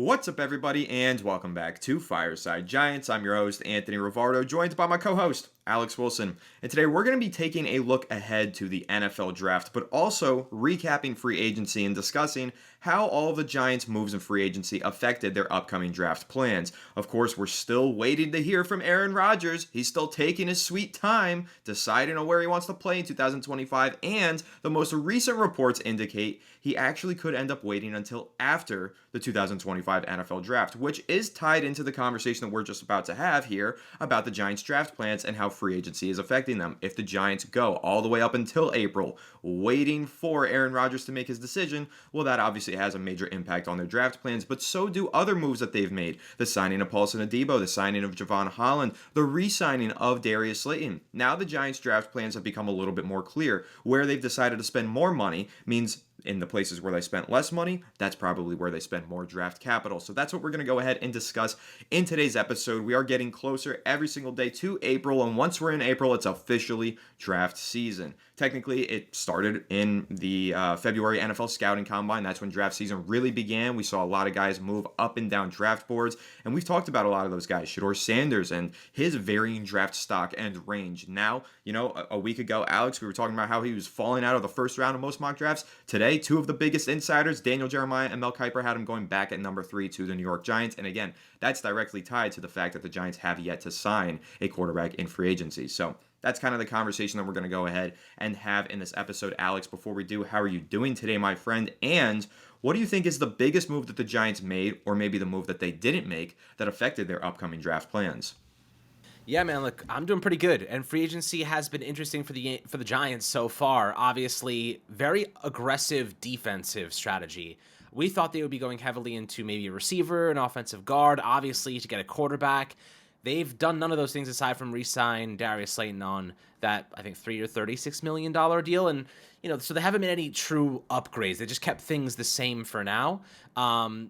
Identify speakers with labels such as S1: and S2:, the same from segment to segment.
S1: What's up, everybody, and welcome back to Fireside Giants. I'm your host, Anthony Rivardo, joined by my co-host, Alex Wilson. And today we're going to be taking a look ahead to the NFL draft, but also recapping free agency and discussing how all of the Giants' moves in free agency affected their upcoming draft plans. Of course, we're still waiting to hear from Aaron Rodgers. He's still taking his sweet time, deciding on where he wants to play in 2025, and the most recent reports indicate he actually could end up waiting until after the 2025 NFL draft, which is tied into the conversation that we're just about to have here about the Giants' draft plans and how free agency is affecting them. If the Giants go all the way up until April, waiting for Aaron Rodgers to make his decision, well, that obviously has a major impact on their draft plans, but so do other moves that they've made. The signing of Paulson Adebo, the signing of Javon Holland, the re-signing of Darius Slayton. Now the Giants' draft plans have become a little bit more clear. Where they've decided to spend more money means in the places where they spent less money, that's probably where they spend more draft capital. So that's what we're going to go ahead and discuss in today's episode. We are getting closer every single day to April, and once we're in April, it's officially draft season. Technically, it started in the February NFL Scouting Combine. That's when draft season really began. We saw a lot of guys move up and down draft boards, and we've talked about a lot of those guys. Shedeur Sanders and his varying draft stock and range. Now, a week ago, Alex, we were talking about how he was falling out of the first round of most mock drafts. Today, two of the biggest insiders, Daniel Jeremiah and Mel Kiper, had him going back at number 3 to the New York Giants. And again, that's directly tied to the fact that the Giants have yet to sign a quarterback in free agency. So that's kind of the conversation that we're going to go ahead and have in this episode. Alex, before we do, how are you doing today, my friend? And what do you think is the biggest move that the Giants made, or maybe the move that they didn't make, that affected their upcoming draft plans?
S2: Yeah, man, look, I'm doing pretty good, and free agency has been interesting for the Giants so far. Obviously, very aggressive defensive strategy. We thought they would be going heavily into maybe a receiver, an offensive guard, obviously to get a quarterback. They've done none of those things aside from re-sign Darius Slayton on that, I think, $3 or $36 million deal. And, so they haven't made any true upgrades. They just kept things the same for now.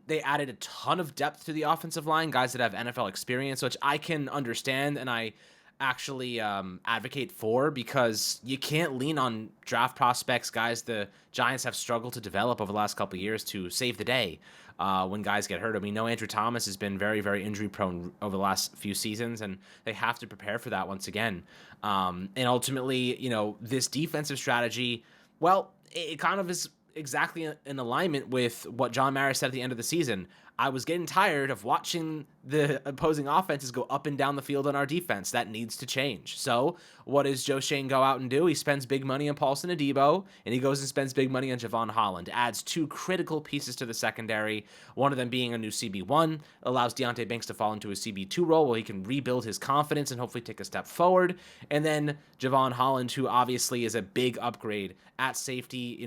S2: They added a ton of depth to the offensive line, guys that have NFL experience, which I can understand and I actually advocate for, because you can't lean on draft prospects, guys the Giants have struggled to develop over the last couple of years to save the day when guys get hurt. I mean, Andrew Thomas has been very, very injury prone over the last few seasons, and they have to prepare for that once again. And ultimately, this defensive strategy, well, it kind of is exactly in alignment with what John Mara said at the end of the season. I was getting tired of watching the opposing offenses go up and down the field on our defense. That needs to change. So what does Joe Schoen go out and do? He spends big money on Paulson Adebo, and he goes and spends big money on Javon Holland. Adds two critical pieces to the secondary, one of them being a new CB1, allows Deonte Banks to fall into a CB2 role where he can rebuild his confidence and hopefully take a step forward. And then Javon Holland, who obviously is a big upgrade at safety.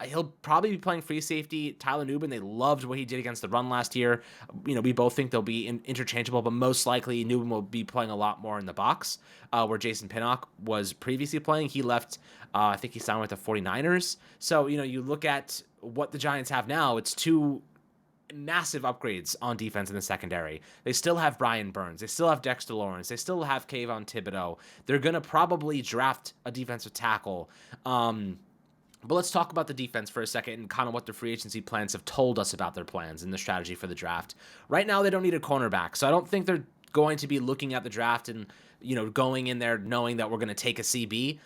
S2: He'll probably be playing free safety. Tyler Nubin, they loved what he did against the run last year. We both think they'll be interchangeable, but most likely Nubin will be playing a lot more in the box, where Jason Pinnock was previously playing. He left, I think he signed with the 49ers. So, you look at what the Giants have now, it's two massive upgrades on defense in the secondary. They still have Brian Burns. They still have Dexter Lawrence. They still have Kayvon Thibodeau. They're going to probably draft a defensive tackle. But let's talk about the defense for a second and kind of what the free agency plans have told us about their plans and the strategy for the draft. Right now, they don't need a cornerback, so I don't think they're going to be looking at the draft and, going in there knowing that we're going to take a CB.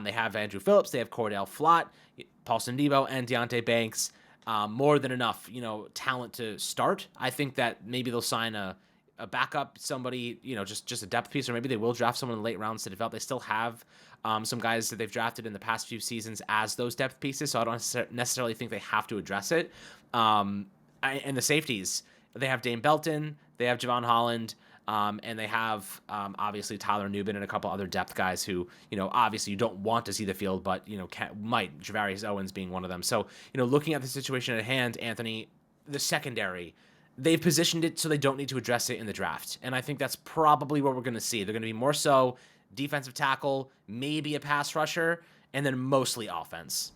S2: They have Andrew Phillips, they have Cordell Flott, Paulson Adebo, and Deonte Banks. More than enough, talent to start. I think that maybe they'll sign a backup, somebody, just a depth piece, or maybe they will draft someone in the late rounds to develop. They still have some guys that they've drafted in the past few seasons as those depth pieces, so I don't necessarily think they have to address it. And the safeties, they have Dane Belton, they have Javon Holland, and they have obviously Tyler Nubin and a couple other depth guys who, obviously you don't want to see the field, but, might, Javarius Owens being one of them. So, looking at the situation at hand, Anthony, the secondary, they've positioned it so they don't need to address it in the draft. And I think that's probably what we're going to see. They're going to be more so defensive tackle, maybe a pass rusher, and then mostly offense.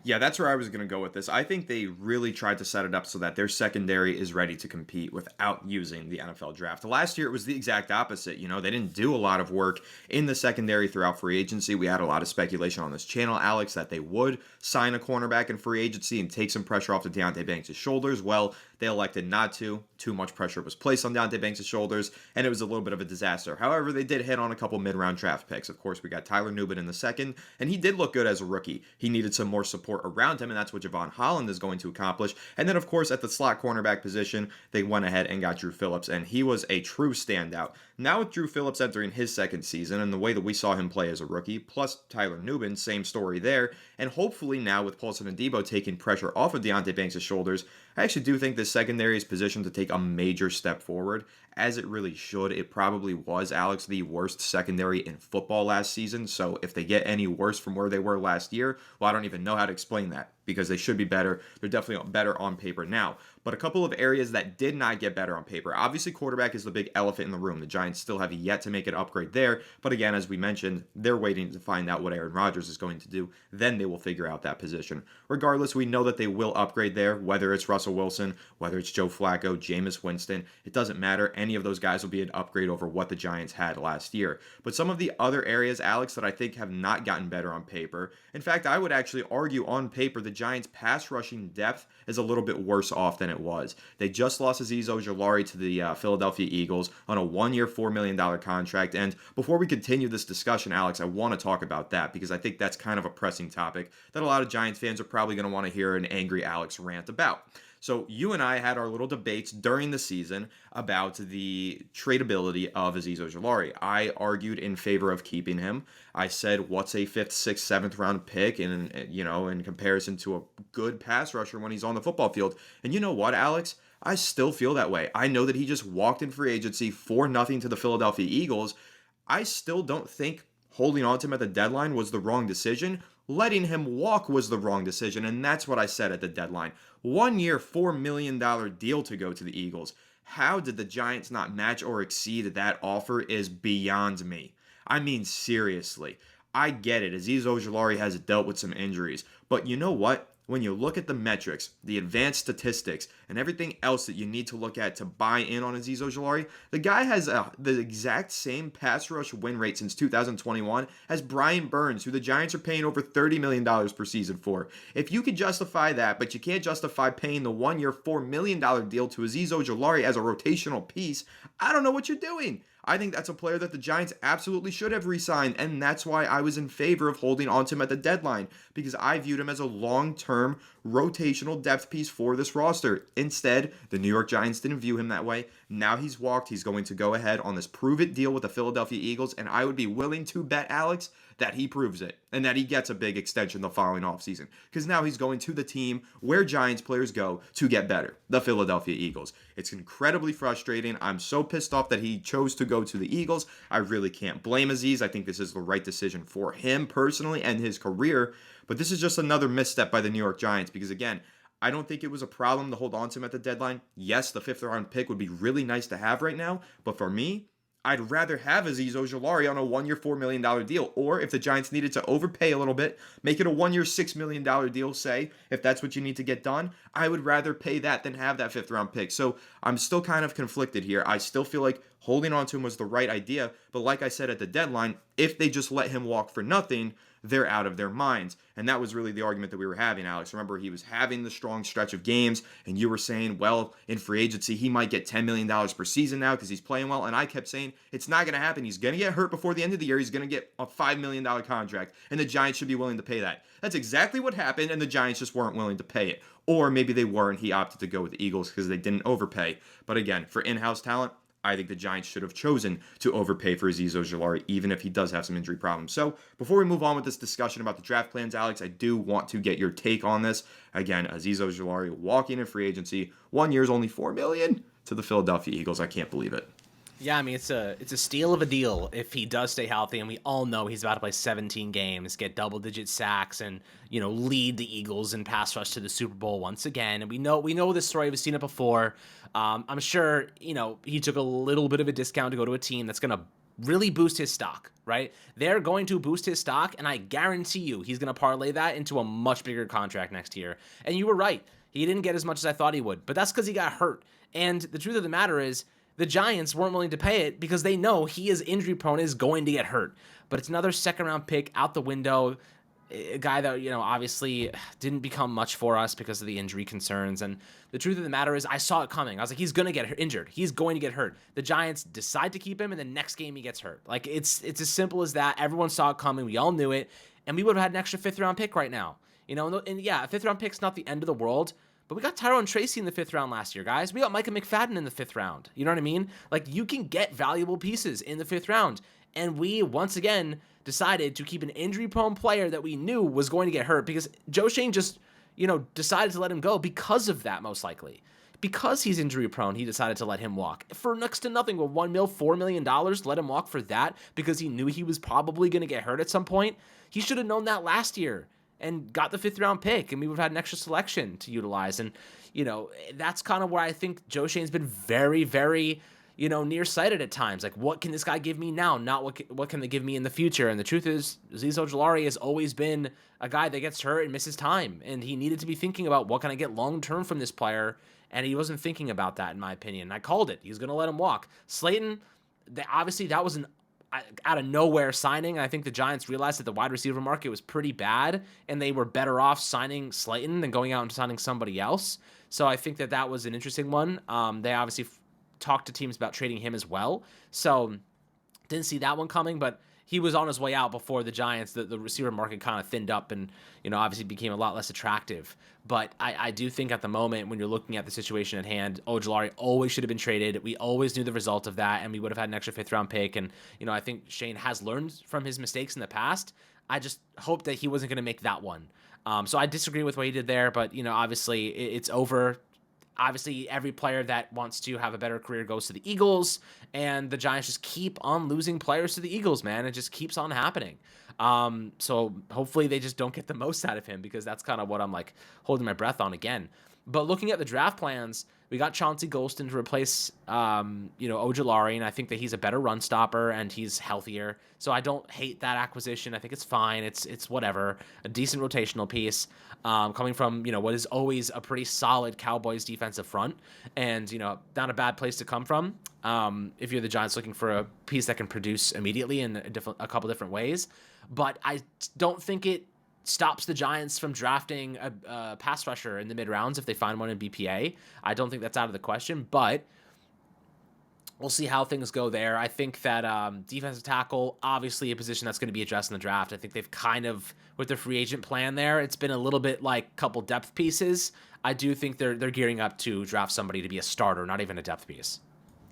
S1: Yeah, that's where I was going to go with this. I think they really tried to set it up so that their secondary is ready to compete without using the NFL draft. Last year, it was the exact opposite. They didn't do a lot of work in the secondary throughout free agency. We had a lot of speculation on this channel, Alex, that they would sign a cornerback in free agency and take some pressure off the Deonte Banks' shoulders. Well, They elected not to. Too much pressure was placed on Deonte Banks' shoulders, and it was a little bit of a disaster. However, they did hit on a couple mid-round draft picks. Of course, we got Tyler Nubin in the second, and he did look good as a rookie. He needed some more support around him, and that's what Javon Holland is going to accomplish. And then, of course, at the slot cornerback position, they went ahead and got Drew Phillips, and he was a true standout. Now with Drew Phillips entering his second season, and the way that we saw him play as a rookie, plus Tyler Nubin, same story there, and hopefully now with Paulson and Debo taking pressure off of Deonte Banks' shoulders, I actually do think this secondary is positioned to take a major step forward, as it really should. It probably was, Alex, the worst secondary in football last season, so if they get any worse from where they were last year, well, I don't even know how to explain that, because they should be better. They're definitely better on paper now. But a couple of areas that did not get better on paper. Obviously, quarterback is the big elephant in the room. The Giants still have yet to make an upgrade there. But again, as we mentioned, they're waiting to find out what Aaron Rodgers is going to do. Then they will figure out that position. Regardless, we know that they will upgrade there, whether it's Russell Wilson, whether it's Joe Flacco, Jameis Winston. It doesn't matter. Any of those guys will be an upgrade over what the Giants had last year. But some of the other areas, Alex, that I think have not gotten better on paper. In fact, I would actually argue on paper the Giants' pass rushing depth is a little bit worse off than it was. They just lost Azeez Ojulari to the Philadelphia Eagles on a 1-year, $4 million contract. And before we continue this discussion, Alex, I want to talk about that because I think that's kind of a pressing topic that a lot of Giants fans are probably going to want to hear an angry Alex rant about. So you and I had our little debates during the season about the tradability of Azeez Ojulari. I argued in favor of keeping him. I said, what's a 5th, 6th, 7th round pick in comparison to a good pass rusher when he's on the football field? And you know what, Alex? I still feel that way. I know that he just walked in free agency for nothing to the Philadelphia Eagles. I still don't think holding on to him at the deadline was the wrong decision. Letting him walk was the wrong decision, and that's what I said at the deadline. 1-year, $4 million deal to go to the Eagles. How did the Giants not match or exceed that offer is beyond me. I mean, seriously. I get it. Azeez Ojulari has dealt with some injuries, but you know what? When you look at the metrics, the advanced statistics, and everything else that you need to look at to buy in on Azeez Ojulari, the guy has the exact same pass rush win rate since 2021 as Brian Burns, who the Giants are paying over $30 million per season for. If you could justify that, but you can't justify paying the 1-year, $4 million deal to Azeez Ojulari as a rotational piece, I don't know what you're doing. I think that's a player that the Giants absolutely should have re-signed, and that's why I was in favor of holding on to him at the deadline, because I viewed him as a long-term rotational depth piece for this roster. Instead, the New York Giants didn't view him that way. Now he's walked. He's going to go ahead on this prove-it deal with the Philadelphia Eagles, and I would be willing to bet, Alex, that he proves it and that he gets a big extension the following offseason, because now he's going to the team where Giants players go to get better, the Philadelphia Eagles. It's incredibly frustrating. I'm so pissed off that he chose to go to the Eagles. I really can't blame Azeez. I think this is the right decision for him personally and his career, but this is just another misstep by the New York Giants because, again, I don't think it was a problem to hold on to him at the deadline. Yes, the 5th round pick would be really nice to have right now, but for me, I'd rather have Azeez Ojulari on a 1-year, $4 million deal. Or if the Giants needed to overpay a little bit, make it a 1-year, $6 million deal, say, if that's what you need to get done. I would rather pay that than have that 5th round pick. So I'm still kind of conflicted here. I still feel like holding on to him was the right idea. But like I said at the deadline, if they just let him walk for nothing, they're out of their minds. And that was really the argument that we were having, Alex. Remember, he was having the strong stretch of games, and you were saying, well, in free agency, he might get $10 million per season now because he's playing well. And I kept saying, it's not going to happen. He's going to get hurt before the end of the year. He's going to get a $5 million contract, and the Giants should be willing to pay that. That's exactly what happened, and the Giants just weren't willing to pay it. Or maybe they were, and he opted to go with the Eagles because they didn't overpay. But again, for in-house talent, I think the Giants should have chosen to overpay for Azeez Ojulari, even if he does have some injury problems. So before we move on with this discussion about the draft plans, Alex, I do want to get your take on this. Again, Azeez Ojulari walking in free agency, 1 year is only $4 million to the Philadelphia Eagles. I can't believe it.
S2: Yeah, I mean, it's a steal of a deal if he does stay healthy, and we all know he's about to play 17 games, get double-digit sacks, and, lead the Eagles in pass rush to the Super Bowl once again. And we know this story. We've seen it before. I'm sure, he took a little bit of a discount to go to a team that's going to really boost his stock, right? They're going to boost his stock, and I guarantee you he's going to parlay that into a much bigger contract next year. And you were right. He didn't get as much as I thought he would, but that's because he got hurt. And the truth of the matter is, the Giants weren't willing to pay it because they know he is injury prone, is going to get hurt. But it's another 2nd round pick out the window. a guy that, obviously didn't become much for us because of the injury concerns. And the truth of the matter is, I saw it coming. I was like, he's going to get injured. He's going to get hurt. The Giants decide to keep him, and the next game he gets hurt. Like, it's as simple as that. Everyone saw it coming. We all knew it. And we would have had an extra fifth-round pick right now. And yeah, a fifth-round pick's not the end of the world, but we got Tyrone Tracy in the fifth round last year, guys. We got Micah McFadden in the fifth round. You know what I mean? Like, you can get valuable pieces in the fifth round. And we, once again, decided to keep an injury-prone player that we knew was going to get hurt because Joe Schoen just, decided to let him go because of that, most likely. Because he's injury-prone, he decided to let him walk. For next to nothing, with $4 million, let him walk for that because he knew he was probably going to get hurt at some point. He should have known that last year and got the fifth-round pick, and we would have had an extra selection to utilize. And, that's kind of where I think Joe Schoen's been very, very nearsighted at times. Like, what can this guy give me now? Not what can they give me in the future? And the truth is, Azeez Ojulari has always been a guy that gets hurt and misses time. And he needed to be thinking about what can I get long-term from this player. And he wasn't thinking about that, in my opinion. I called it. He's going to let him walk. Slayton, obviously that was an out of nowhere signing. I think the Giants realized that the wide receiver market was pretty bad, and they were better off signing Slayton than going out and signing somebody else. So I think that was an interesting one. They obviously talked to teams about trading him as well. So didn't see that one coming, but he was on his way out before the Giants, the receiver market kind of thinned up and, obviously became a lot less attractive. But I do think at the moment, when you're looking at the situation at hand, Ojulari always should have been traded. We always knew the result of that, and we would have had an extra fifth-round pick. And, I think Schoen has learned from his mistakes in the past. I just hope that he wasn't going to make that one. So I disagree with what he did there, but, obviously it's over. Obviously, every player that wants to have a better career goes to the Eagles, and the Giants just keep on losing players to the Eagles, man. It just keeps on happening. So hopefully they just don't get the most out of him, because that's kind of what I'm like holding my breath on again. But looking at the draft plans, we got Chauncey Golston to replace, Ojulari, and I think that he's a better run stopper and he's healthier. So I don't hate that acquisition. I think it's fine. It's whatever. A decent rotational piece, coming from, what is always a pretty solid Cowboys defensive front, and, not a bad place to come from. If you're the Giants looking for a piece that can produce immediately in a couple different ways. But I don't think it stops the Giants from drafting a pass rusher in the mid rounds if they find one in BPA. I don't think that's out of the question, but we'll see how things go there. I think that defensive tackle, obviously a position that's going to be addressed in the draft. I think they've kind of, with their free agent plan there, it's been a little bit like a couple depth pieces. I do think they're gearing up to draft somebody to be a starter, not even a depth piece.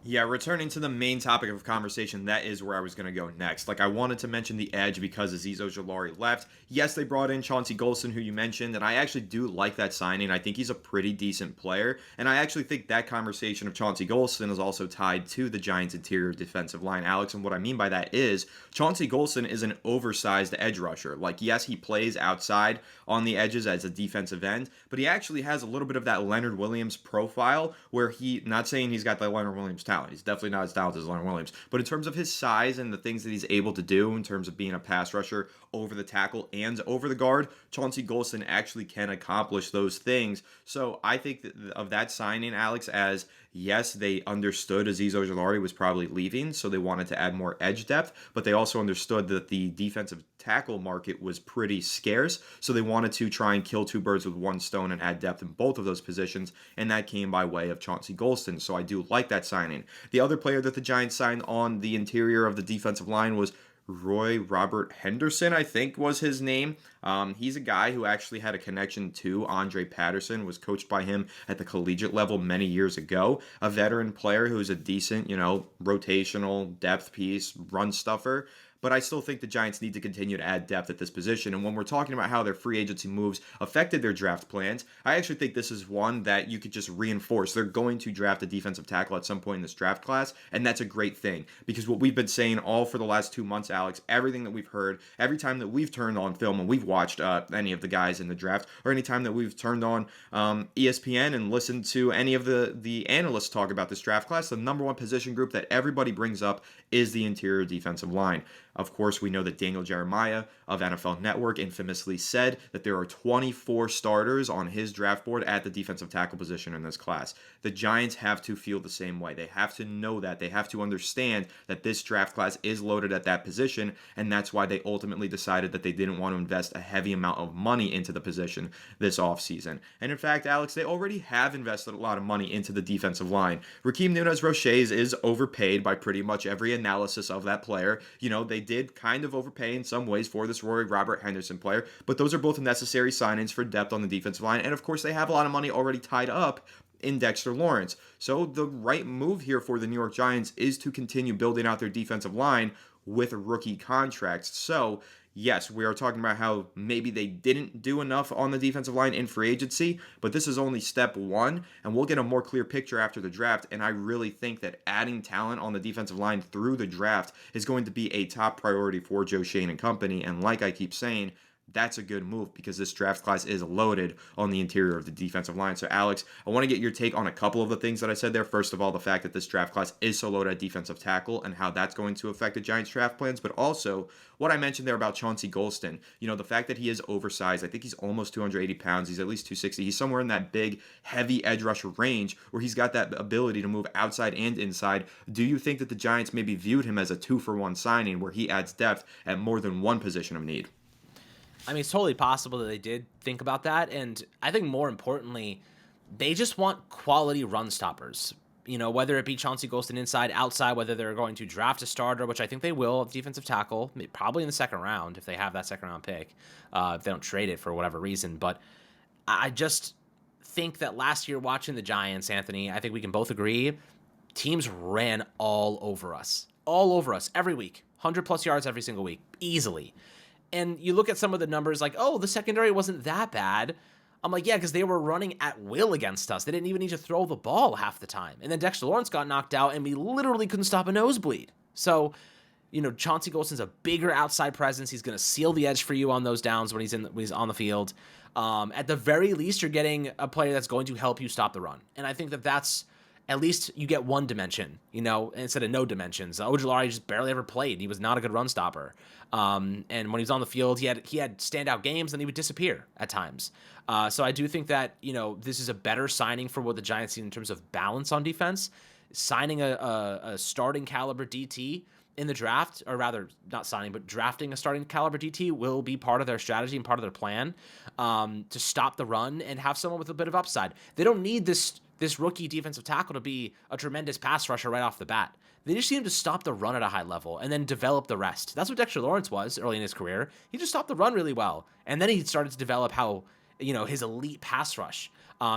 S1: Yeah, returning to the main topic of conversation, that is where I was going to go next. Like, I wanted to mention the edge because Azeez Ojulari left. Yes, they brought in Chauncey Golston, who you mentioned, and I actually do like that signing. I think he's a pretty decent player, and I actually think that conversation of Chauncey Golston is also tied to the Giants' interior defensive line, Alex, and what I mean by that is Chauncey Golston is an oversized edge rusher. Like, yes, he plays outside on the edges as a defensive end, but he actually has a little bit of that Leonard Williams profile where not saying he's got the Leonard Williams talent. He's definitely not as talented as Leonard Williams. But in terms of his size and the things that he's able to do in terms of being a pass rusher over the tackle and over the guard, Chauncey Golston actually can accomplish those things. So I think of that signing, Alex, as yes, they understood Azeez Ojulari was probably leaving, so they wanted to add more edge depth, but they also understood that the defensive tackle market was pretty scarce, so they wanted to try and kill two birds with one stone and add depth in both of those positions, and that came by way of Chauncey Golston, so I do like that signing. The other player that the Giants signed on the interior of the defensive line was Roy Robert Henderson, I think was his name. He's a guy who actually had a connection to Andre Patterson, was coached by him at the collegiate level many years ago. A veteran player who's a decent, rotational depth piece, run stuffer. But I still think the Giants need to continue to add depth at this position. And when we're talking about how their free agency moves affected their draft plans, I actually think this is one that you could just reinforce. They're going to draft a defensive tackle at some point in this draft class, and that's a great thing. Because what we've been saying all for the last 2 months, Alex, everything that we've heard, every time that we've turned on film and we've watched any of the guys in the draft, or any time that we've turned on ESPN and listened to any of the analysts talk about this draft class, the number one position group that everybody brings up is the interior defensive line. Of course, we know that Daniel Jeremiah of NFL Network infamously said that there are 24 starters on his draft board at the defensive tackle position in this class. The Giants have to feel the same way. They have to know that. They have to understand that this draft class is loaded at that position, and that's why they ultimately decided that they didn't want to invest a heavy amount of money into the position this offseason. And in fact, Alex, they already have invested a lot of money into the defensive line. Raheem Nunez-Roches is overpaid by pretty much every analysis of that player. They did kind of overpay in some ways for this Rory Robert Henderson player, but those are both necessary signings for depth on the defensive line. And of course, they have a lot of money already tied up in Dexter Lawrence. So the right move here for the New York Giants is to continue building out their defensive line with rookie contracts. So yes, we are talking about how maybe they didn't do enough on the defensive line in free agency, but this is only step one, and we'll get a more clear picture after the draft. And I really think that adding talent on the defensive line through the draft is going to be a top priority for Joe Schoen and company. And like I keep saying, that's a good move because this draft class is loaded on the interior of the defensive line. So, Alex, I want to get your take on a couple of the things that I said there. First of all, the fact that this draft class is so loaded at defensive tackle and how that's going to affect the Giants' draft plans, but also what I mentioned there about Chauncey Golston. The fact that he is oversized. I think he's almost 280 pounds. He's at least 260. He's somewhere in that big, heavy edge rusher range where he's got that ability to move outside and inside. Do you think that the Giants maybe viewed him as a 2-for-1 signing where he adds depth at more than one position of need?
S2: I mean, it's totally possible that they did think about that. And I think more importantly, they just want quality run stoppers. Whether it be Chauncey Golston inside, outside, whether they're going to draft a starter, which I think they will, defensive tackle, probably in the second round if they have that second round pick, if they don't trade it for whatever reason. But I just think that last year watching the Giants, Anthony, I think we can both agree, teams ran all over us every week, 100+ yards every single week, easily. And you look at some of the numbers like, oh, the secondary wasn't that bad. I'm like, yeah, because they were running at will against us. They didn't even need to throw the ball half the time. And then Dexter Lawrence got knocked out, and we literally couldn't stop a nosebleed. So, Chauncey Golston's a bigger outside presence. He's going to seal the edge for you on those downs when he's on the field. At the very least, you're getting a player that's going to help you stop the run. And I think that's at least you get one dimension, instead of no dimensions. Ojulari just barely ever played. He was not a good run stopper. And when he was on the field, he had standout games, and he would disappear at times. So I do think that, this is a better signing for what the Giants need in terms of balance on defense. Signing a starting caliber DT in the draft, or rather not signing, but drafting a starting caliber DT will be part of their strategy and part of their plan to stop the run and have someone with a bit of upside. They don't need this rookie defensive tackle to be a tremendous pass rusher right off the bat. They just need him to stop the run at a high level and then develop the rest. That's what Dexter Lawrence was early in his career. He just stopped the run really well. And then he started to develop how, his elite pass rush,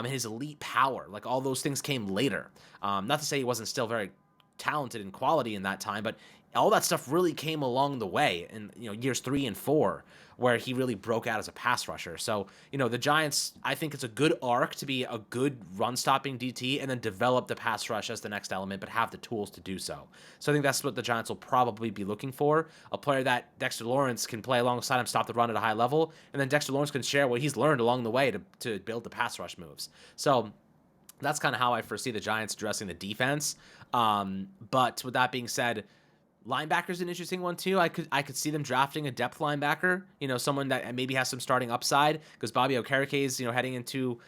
S2: his elite power, like all those things came later. Not to say he wasn't still very talented and quality in that time, but all that stuff really came along the way in years 3 and 4, where he really broke out as a pass rusher. So the Giants, I think it's a good arc to be a good run stopping DT and then develop the pass rush as the next element, but have the tools to do so. So I think that's what the Giants will probably be looking for, a player that Dexter Lawrence can play alongside him, stop the run at a high level, and then Dexter Lawrence can share what he's learned along the way to build the pass rush moves. So that's kind of how I foresee the Giants addressing the defense. But with that being said, linebacker's an interesting one too. I could see them drafting a depth linebacker, someone that maybe has some starting upside, because Bobby Okereke is, heading into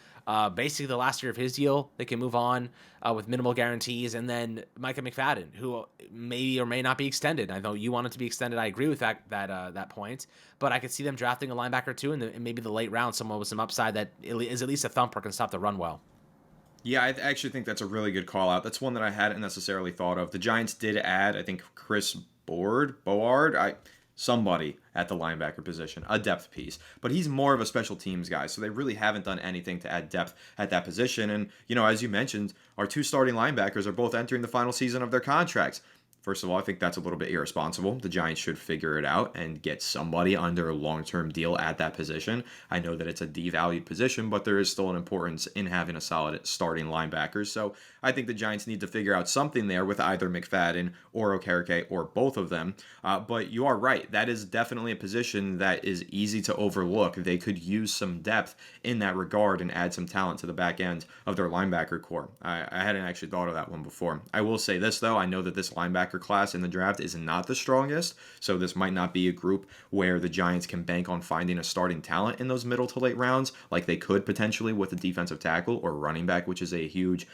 S2: basically the last year of his deal. They can move on with minimal guarantees, and then Micah McFadden, who may or may not be extended. I know you want it to be extended. I agree with that point, but I could see them drafting a linebacker too, in maybe the late round, someone with some upside that is at least a thumper, can stop the run well.
S1: Yeah, I actually think that's a really good call out. That's one that I hadn't necessarily thought of. The Giants did add, I think, Chris Board, somebody at the linebacker position, a depth piece. But he's more of a special teams guy, so they really haven't done anything to add depth at that position. And, as you mentioned, our 2 starting linebackers are both entering the final season of their contracts. First of all, I think that's a little bit irresponsible. The Giants should figure it out and get somebody under a long-term deal at that position. I know that it's a devalued position, but there is still an importance in having a solid starting linebacker. So I think the Giants need to figure out something there with either McFadden or Okereke or both of them. But you are right. That is definitely a position that is easy to overlook. They could use some depth in that regard and add some talent to the back end of their linebacker core. I hadn't actually thought of that one before. I will say this, though. I know that this linebacker linebacker class in the draft is not the strongest. So this might not be a group where the Giants can bank on finding a starting talent in those middle to late rounds, like they could potentially with a defensive tackle or running back, which is a huge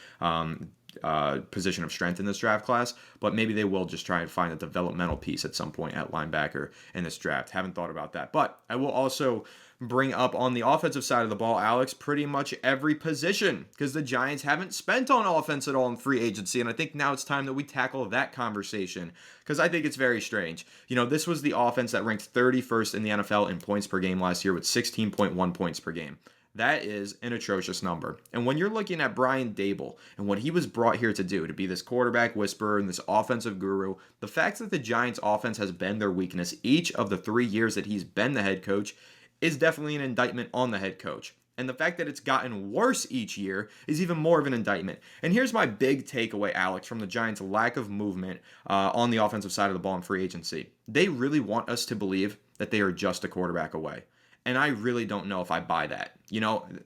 S1: position of strength in this draft class. But maybe they will just try and find a developmental piece at some point at linebacker in this draft. Haven't thought about that. But I will also bring up on the offensive side of the ball, Alex, pretty much every position, because the Giants haven't spent on offense at all in free agency. And I think now it's time that we tackle that conversation, because I think it's very strange. This was the offense that ranked 31st in the NFL in points per game last year with 16.1 points per game. That is an atrocious number. And when you're looking at Brian Daboll and what he was brought here to do, to be this quarterback whisperer and this offensive guru, the fact that the Giants offense has been their weakness each of the 3 years that he's been the head coach is definitely an indictment on the head coach. And the fact that it's gotten worse each year is even more of an indictment. And here's my big takeaway, Alex, from the Giants' lack of movement on the offensive side of the ball in free agency. They really want us to believe that they are just a quarterback away. And I really don't know if I buy that.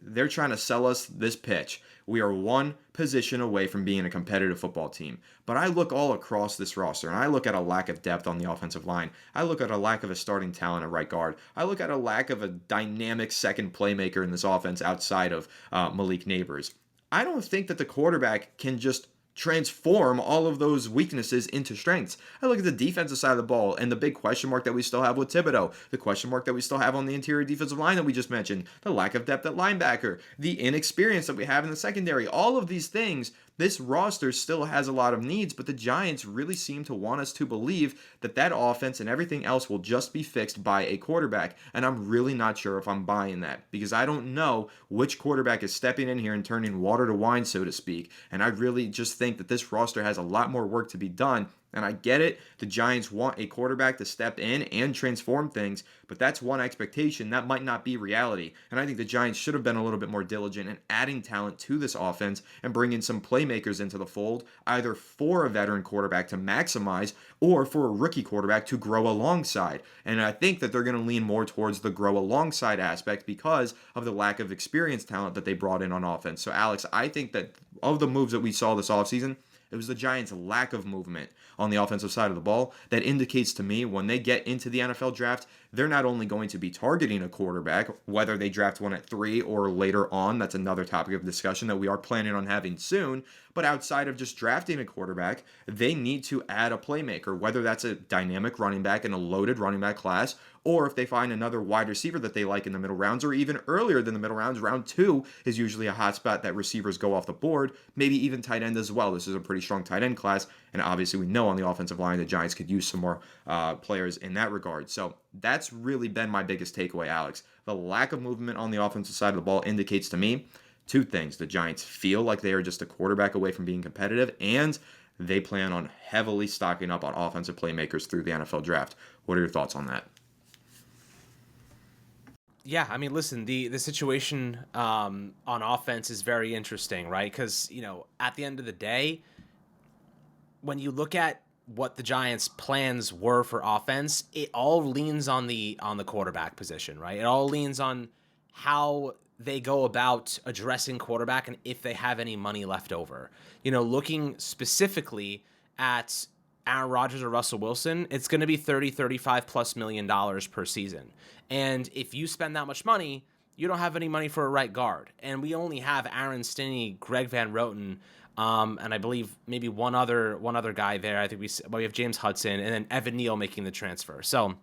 S1: They're trying to sell us this pitch. We are one position away from being a competitive football team. But I look all across this roster, and I look at a lack of depth on the offensive line. I look at a lack of a starting talent at right guard. I look at a lack of a dynamic second playmaker in this offense outside of Malik Neighbors. I don't think that the quarterback can just transform all of those weaknesses into strengths. I look at the defensive side of the ball and the big question mark that we still have with Thibodeau, the question mark that we still have on the interior defensive line that we just mentioned, the lack of depth at linebacker, the inexperience that we have in the secondary, all of these things. This roster still has a lot of needs, but the Giants really seem to want us to believe that that offense and everything else will just be fixed by a quarterback, and I'm really not sure if I'm buying that, because I don't know which quarterback is stepping in here and turning water to wine, so to speak, and I really just think that this roster has a lot more work to be done. And I get it, the Giants want a quarterback to step in and transform things, but that's one expectation. That might not be reality. And I think the Giants should have been a little bit more diligent in adding talent to this offense and bringing some playmakers into the fold, either for a veteran quarterback to maximize or for a rookie quarterback to grow alongside. And I think that they're going to lean more towards the grow alongside aspect because of the lack of experienced talent that they brought in on offense. So, Alex, I think that of the moves that we saw this offseason, it was the Giants' lack of movement on the offensive side of the ball that indicates to me when they get into the NFL draft, they're not only going to be targeting a quarterback, whether they draft one at 3 or later on. That's another topic of discussion that we are planning on having soon. But outside of just drafting a quarterback, they need to add a playmaker, whether that's a dynamic running back in a loaded running back class, or if they find another wide receiver that they like in the middle rounds, or even earlier than the middle rounds. Round 2 is usually a hot spot that receivers go off the board, maybe even tight end as well. This is a pretty strong tight end class, and obviously we know on the offensive line the Giants could use some more players in that regard. So that's really been my biggest takeaway, Alex. The lack of movement on the offensive side of the ball indicates to me two things. The Giants feel like they are just a quarterback away from being competitive, and they plan on heavily stocking up on offensive playmakers through the NFL draft. What are your thoughts on that?
S2: Yeah, I mean, listen, the situation on offense is very interesting, right? Because, at the end of the day, when you look at what the Giants' plans were for offense, it all leans on the quarterback position, right? It all leans on how they go about addressing quarterback and if they have any money left over. Looking specifically at Aaron Rodgers or Russell Wilson, it's going to be $35 plus million per season. And if you spend that much money, you don't have any money for a right guard. And we only have Aaron Stinney, Greg Van Roten, and I believe maybe one other guy there. I think we have James Hudson and then Evan Neal making the transfer. So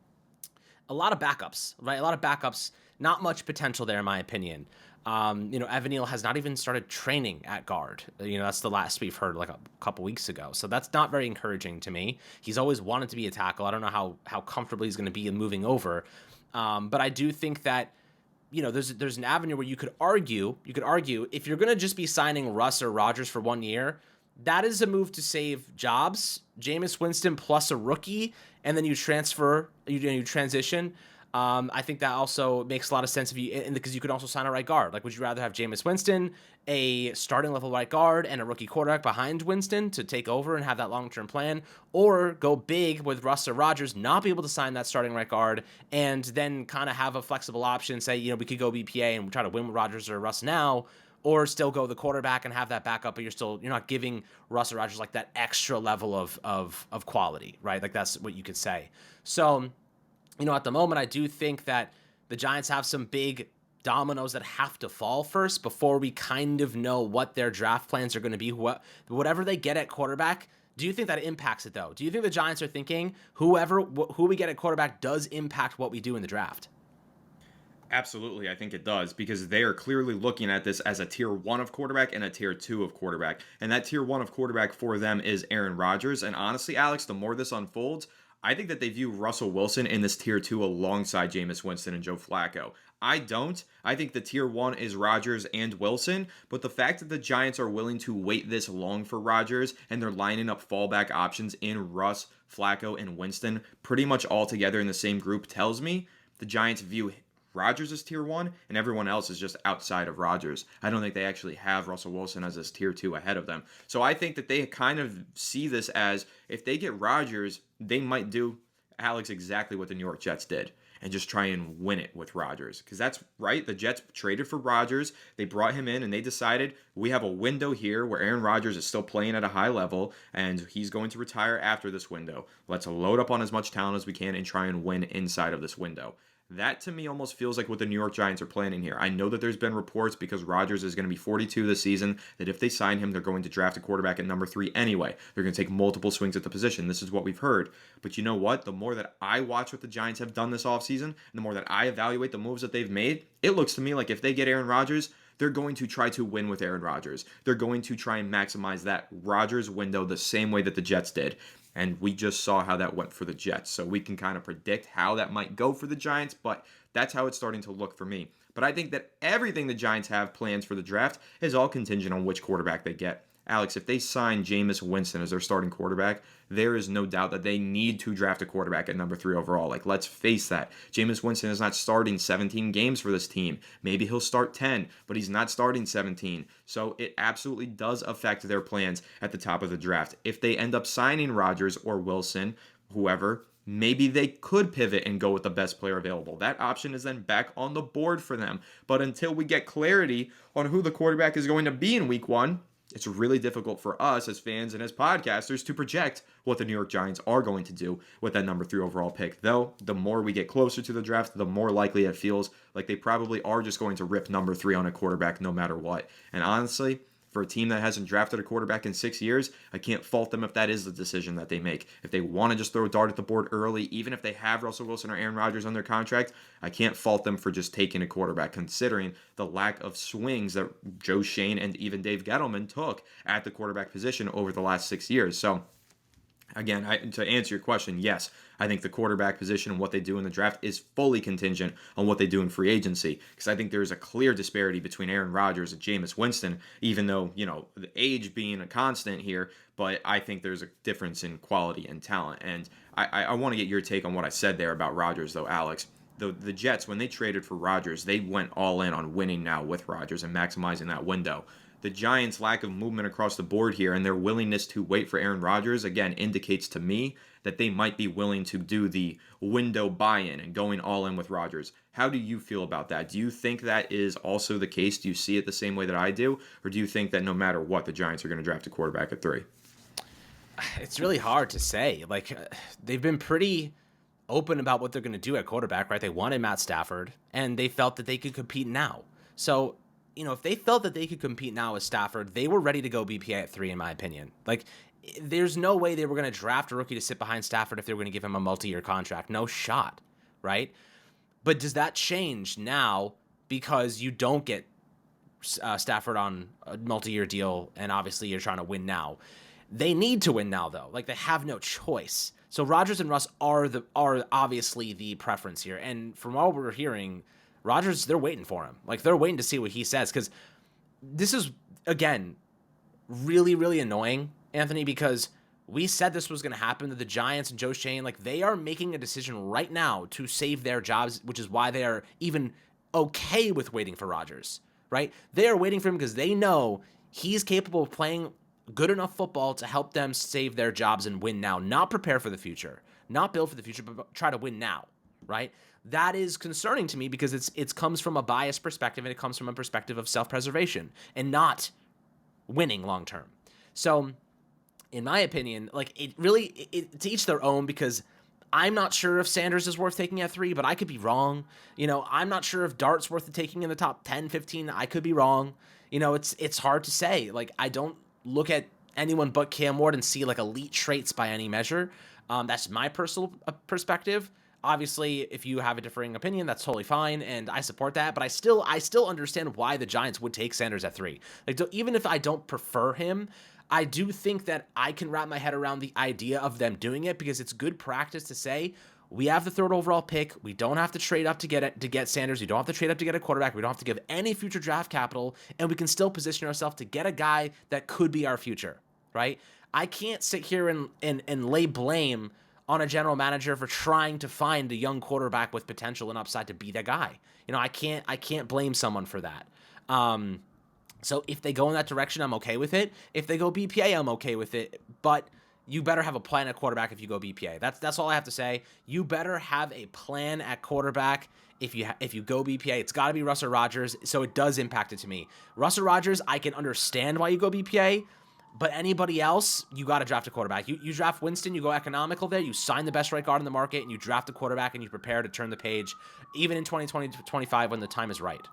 S2: a lot of backups, right? A lot of backups, not much potential there in my opinion. Evan Neal has not even started training at guard. That's the last we've heard like a couple weeks ago. So that's not very encouraging to me. He's always wanted to be a tackle. I don't know how comfortable he's going to be in moving over. But I do think that, there's an avenue where you could argue if you're going to just be signing Russ or Rodgers for 1 year, that is a move to save jobs, Jameis Winston plus a rookie, and then you transition. I think that also makes a lot of sense because you could also sign a right guard. Like, would you rather have Jameis Winston, a starting level right guard, and a rookie quarterback behind Winston to take over and have that long-term plan, or go big with Russ or Rodgers, not be able to sign that starting right guard, and then kind of have a flexible option, say, we could go BPA and try to win with Rodgers or Russ now, or still go the quarterback and have that backup, but you're not giving Russell Rodgers like that extra level of quality, right? Like that's what you could say. So, at the moment, I do think that the Giants have some big dominoes that have to fall first before we kind of know what their draft plans are going to be. Whatever they get at quarterback, do you think that impacts it though? Do you think the Giants are thinking who we get at quarterback does impact what we do in the draft?
S1: Absolutely, I think it does because they are clearly looking at this as a tier 1 of quarterback and a tier 2 of quarterback. And that tier 1 of quarterback for them is Aaron Rodgers. And honestly, Alex, the more this unfolds, I think that they view Russell Wilson in this tier 2 alongside Jameis Winston and Joe Flacco. I don't. I think the tier 1 is Rodgers and Wilson, but the fact that the Giants are willing to wait this long for Rodgers and they're lining up fallback options in Russ, Flacco, and Winston pretty much all together in the same group tells me the Giants view Rodgers is tier 1 and everyone else is just outside of Rodgers. I don't think they actually have Russell Wilson as this tier 2 ahead of them. So I think that they kind of see this as if they get Rodgers, they might do, Alex, exactly what the New York Jets did and just try and win it with Rodgers. Because that's right, the Jets traded for Rodgers. They brought him in and they decided we have a window here where Aaron Rodgers is still playing at a high level and he's going to retire after this window. Let's load up on as much talent as we can and try and win inside of this window. That to me almost feels like what the New York Giants are planning here. I know that there's been reports because Rodgers is going to be 42 this season that if they sign him, they're going to draft a quarterback at number 3 anyway. They're going to take multiple swings at the position. This is what we've heard. But you know what? The more that I watch what the Giants have done this offseason, and the more that I evaluate the moves that they've made, it looks to me like if they get Aaron Rodgers, they're going to try to win with Aaron Rodgers. They're going to try and maximize that Rodgers window the same way that the Jets did. And we just saw how that went for the Jets. So we can kind of predict how that might go for the Giants, but that's how it's starting to look for me. But I think that everything the Giants have plans for the draft is all contingent on which quarterback they get. Alex, if they sign Jameis Winston as their starting quarterback, there is no doubt that they need to draft a quarterback at number 3 overall. Like, let's face that. Jameis Winston is not starting 17 games for this team. Maybe he'll start 10, but he's not starting 17. So it absolutely does affect their plans at the top of the draft. If they end up signing Rodgers or Wilson, whoever, maybe they could pivot and go with the best player available. That option is then back on the board for them. But until we get clarity on who the quarterback is going to be in week 1, it's really difficult for us as fans and as podcasters to project what the New York Giants are going to do with that number 3 overall pick. Though, the more we get closer to the draft, the more likely it feels like they probably are just going to rip number 3 on a quarterback no matter what. And honestly, for a team that hasn't drafted a quarterback in 6 years, I can't fault them if that is the decision that they make. If they want to just throw a dart at the board early, even if they have Russell Wilson or Aaron Rodgers on their contract, I can't fault them for just taking a quarterback, considering the lack of swings that Joe Shane and even Dave Gettleman took at the quarterback position over the last 6 years. So, again, to answer your question, yes, I think the quarterback position and what they do in the draft is fully contingent on what they do in free agency. Because I think there's a clear disparity between Aaron Rodgers and Jameis Winston, even though, the age being a constant here, but I think there's a difference in quality and talent. And I want to get your take on what I said there about Rodgers, though, Alex. The Jets, when they traded for Rodgers, they went all in on winning now with Rodgers and maximizing that window. The Giants' lack of movement across the board here and their willingness to wait for Aaron Rodgers, again, indicates to me that they might be willing to do the window buy-in and going all in with Rodgers. How do you feel about that? Do you think that is also the case? Do you see it the same way that I do? Or do you think that no matter what, the Giants are going to draft a quarterback at 3?
S2: It's really hard to say. They've been pretty open about what they're going to do at quarterback, right? They wanted Matt Stafford, and they felt that they could compete now. So, if they felt that they could compete now with Stafford, they were ready to go BPA at 3, in my opinion. There's no way they were going to draft a rookie to sit behind Stafford if they were going to give him a multi-year contract. No shot, right? But does that change now because you don't get Stafford on a multi-year deal, and obviously you're trying to win now? They need to win now, though. They have no choice. So Rodgers and Russ are obviously the preference here. And from all we're hearing, Rodgers, they're waiting for him. They're waiting to see what he says, because this is, again, really, really annoying, Anthony, because we said this was going to happen to the Giants and Joe Shane. They are making a decision right now to save their jobs, which is why they are even okay with waiting for Rodgers, right? They are waiting for him because they know he's capable of playing good enough football to help them save their jobs and win now, not prepare for the future, not build for the future, but try to win now, right? That is concerning to me because it comes from a biased perspective, and it comes from a perspective of self-preservation and not winning long term. So, in my opinion, like it really to each their own, because I'm not sure if Sanders is worth taking at 3, but I could be wrong. I'm not sure if Dart's worth taking in the top 10, 15. I could be wrong. It's hard to say. Like, I don't look at anyone but Cam Ward and see like elite traits by any measure. That's my personal perspective. Obviously, if you have a differing opinion, that's totally fine, and I support that. But I still understand why the Giants would take Sanders at 3. Like, even if I don't prefer him, I do think that I can wrap my head around the idea of them doing it, because it's good practice to say, we have the third overall pick. We don't have to trade up to get Sanders. We don't have to trade up to get a quarterback. We don't have to give any future draft capital, and we can still position ourselves to get a guy that could be our future, right? I can't sit here and lay blame on a general manager for trying to find a young quarterback with potential and upside to be the guy. I can't blame someone for that. So if they go in that direction, I'm okay with it. If they go BPA, I'm okay with it. But you better have a plan at quarterback if you go BPA. That's all I have to say. You better have a plan at quarterback if you go BPA. It's got to be Russell Rodgers, so it does impact it to me. Russell Rodgers, I can understand why you go BPA, but anybody else, you got to draft a quarterback. You draft Winston, you go economical there, you sign the best right guard in the market, and you draft a quarterback, and you prepare to turn the page, even in 2020 to 25 when the time is right.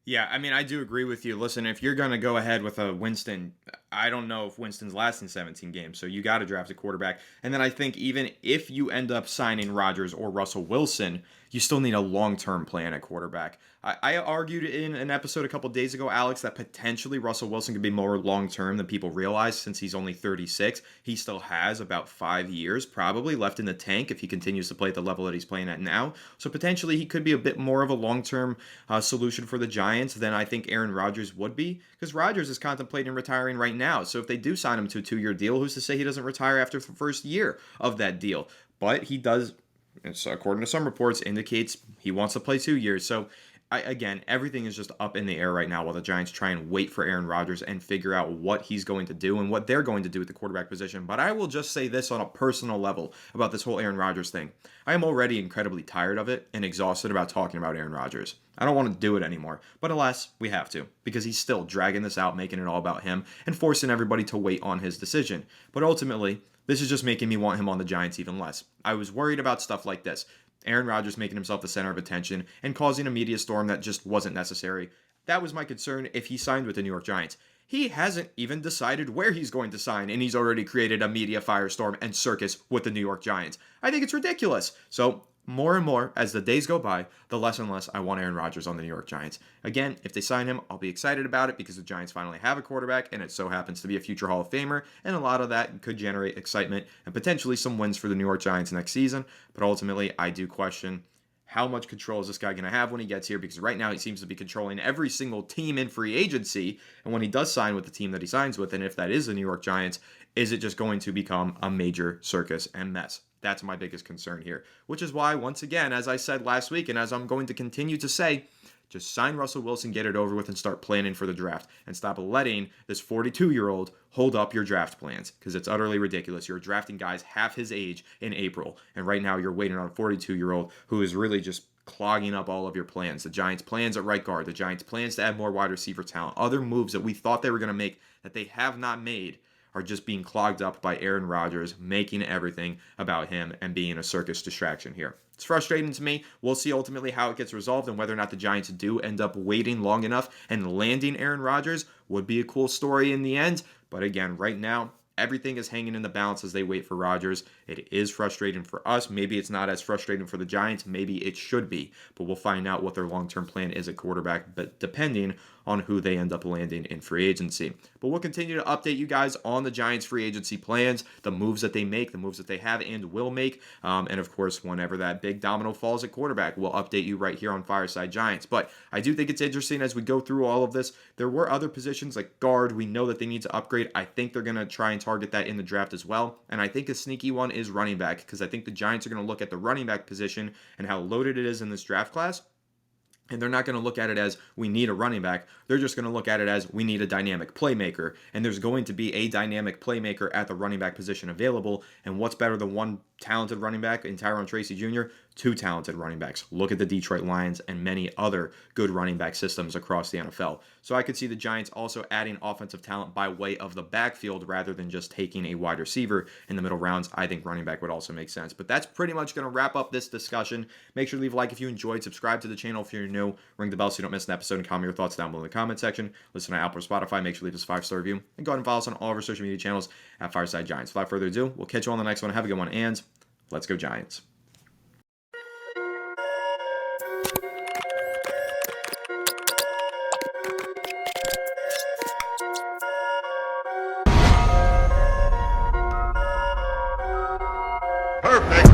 S1: Yeah, I mean, I do agree with you. Listen, if you're going to go ahead with a Winston, I don't know if Winston's lasting 17 games, so you got to draft a quarterback. And then I think even if you end up signing Rodgers or Russell Wilson, you still need a long-term plan at quarterback. I argued in an episode a couple days ago, Alex, that potentially Russell Wilson could be more long-term than people realize since he's only 36. He still has about 5 years probably left in the tank if he continues to play at the level that he's playing at now. So potentially he could be a bit more of a long-term solution for the Giants than I think Aaron Rodgers would be, because Rodgers is contemplating retiring right now. So if they do sign him to a 2-year deal, who's to say he doesn't retire after the first year of that deal? But he does, according to some reports, indicates he wants to play 2 years. So again, everything is just up in the air right now while the Giants try and wait for Aaron Rodgers and figure out what he's going to do and what they're going to do at the quarterback position. But I will just say this on a personal level about this whole Aaron Rodgers thing. I am already incredibly tired of it and exhausted about talking about Aaron Rodgers. I don't want to do it anymore. But alas, we have to, because he's still dragging this out, making it all about him, and forcing everybody to wait on his decision. But ultimately, this is just making me want him on the Giants even less. I was worried about stuff like this. Aaron Rodgers making himself the center of attention and causing a media storm that just wasn't necessary. That was my concern if he signed with the New York Giants. He hasn't even decided where he's going to sign, and he's already created a media firestorm and circus with the New York Giants. I think it's ridiculous. So more and more, as the days go by, the less and less I want Aaron Rodgers on the New York Giants. Again, if they sign him, I'll be excited about it because the Giants finally have a quarterback, and it so happens to be a future Hall of Famer, and a lot of that could generate excitement and potentially some wins for the New York Giants next season. But ultimately, I do question how much control is this guy going to have when he gets here, because right now he seems to be controlling every single team in free agency, and when he does sign with the team that he signs with, and if that is the New York Giants, is it just going to become a major circus and mess? That's my biggest concern here, which is why, once again, as I said last week, and as I'm going to continue to say, just sign Russell Wilson, get it over with, and start planning for the draft. And stop letting this 42-year-old hold up your draft plans, because it's utterly ridiculous. You're drafting guys half his age in April, and right now you're waiting on a 42-year-old who is really just clogging up all of your plans. The Giants' plans at right guard, the Giants' plans to add more wide receiver talent, other moves that we thought they were going to make that they have not made, are just being clogged up by Aaron Rodgers, making everything about him and being a circus distraction here. It's frustrating to me. We'll see ultimately how it gets resolved and whether or not the Giants do end up waiting long enough and landing Aaron Rodgers would be a cool story in the end. But again, right now, everything is hanging in the balance as they wait for Rodgers. It is frustrating for us. Maybe it's not as frustrating for the Giants. Maybe it should be. But we'll find out what their long-term plan is at quarterback, but depending on who they end up landing in free agency. But we'll continue to update you guys on the Giants free agency plans, the moves that they make, the moves that they have and will make. And of course, whenever that big domino falls at quarterback, we'll update you right here on Fireside Giants. But I do think it's interesting as we go through all of this. There were other positions like guard. We know that they need to upgrade. I think they're going to try and target that in the draft as well. And I think a sneaky one is running back, because I think the Giants are going to look at the running back position and how loaded it is in this draft class. And they're not going to look at it as we need a running back. They're just going to look at it as we need a dynamic playmaker. And there's going to be a dynamic playmaker at the running back position available. And what's better than one talented running back in Tyrone Tracy Jr.? two talented running backs. Look at the Detroit Lions and many other good running back systems across the NFL. So I could see the Giants also adding offensive talent by way of the backfield rather than just taking a wide receiver in the middle rounds. I think running back would also make sense. But that's pretty much going to wrap up this discussion. Make sure to leave a like if you enjoyed, subscribe to the channel if you're new, ring the bell so you don't miss an episode, and comment your thoughts down below in the comment section. Listen to Apple or Spotify, make sure to leave us a 5-star review, and go ahead and follow us on all of our social media channels at Fireside Giants. Without further ado, we'll catch you on the next one. Have a good one, and let's go Giants.
S3: Perfect.